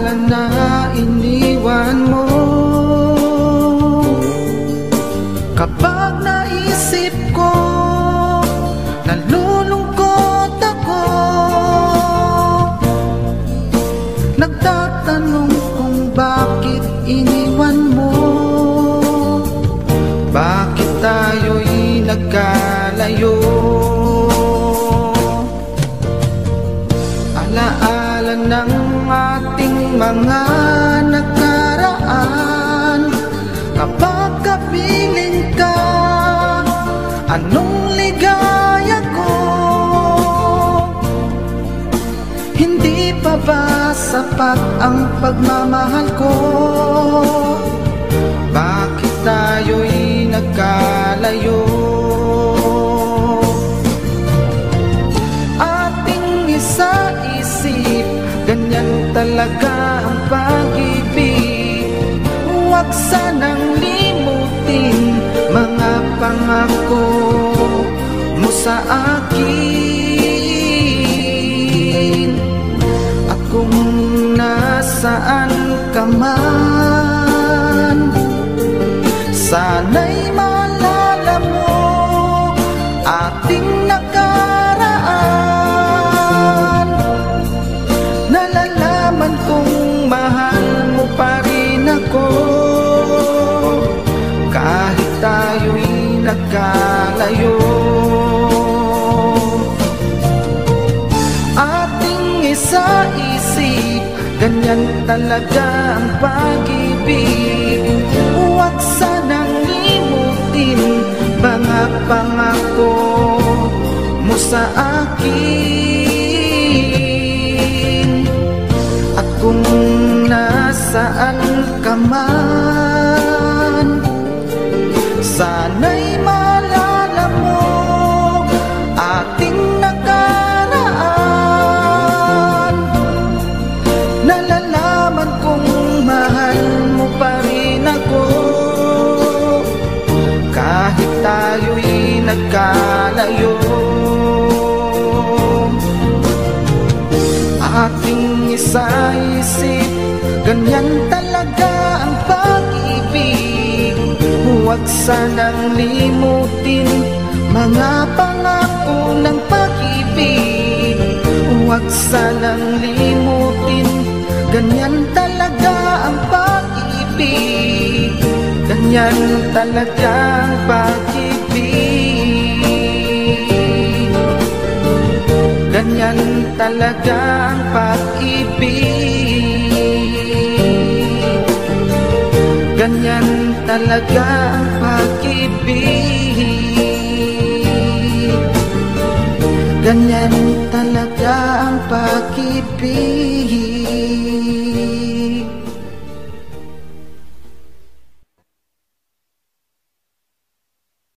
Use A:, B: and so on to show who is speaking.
A: alaala na iniwan mo. Kapag naisip ko, nalulungkot ako. Nagtatanong kung bakit iniwan mo. Bakit tayo'y nagkalayo? Alaala ng ating mga nakaraan. Kapag kapiling ka, anong ligaya ko? Hindi pa ba sapat ang pagmamahal ko? Bakit tayo'y nagkalayo? Ating isa-isip, ganyan talaga ang pag-ibig. Huwag sanang limutin mga pangako mo sa akin. At kung nasaan ka man, sana'y maalala mo ating nakaraan. Nalalaman kong mahal mo pa rin ako, kahit tayo'y nagkalayo. Ating isa-isip, ganyan talaga ang pag-ibig. Huwag sanang limutin mga pangako mo sa akin. At kung nasaan ka man, sana'y maalala mo ating nakaraan. Nalalaman kong mahal mo pa rin ako, kahit tayo'y nagkalayo. Ating isa-isip, ganyan talaga ang pag-ibig. Huwag sanang limutin mga pangako ng pag-ibig. Huwag sanang limutin, ganyan talaga ang pag-ibig. Ganyan talaga ang pag-ibig. Ganyan talaga ang pag-ibig. Ganyan talaga ang pag-ibig. Ganyan talaga ang pag-ibig.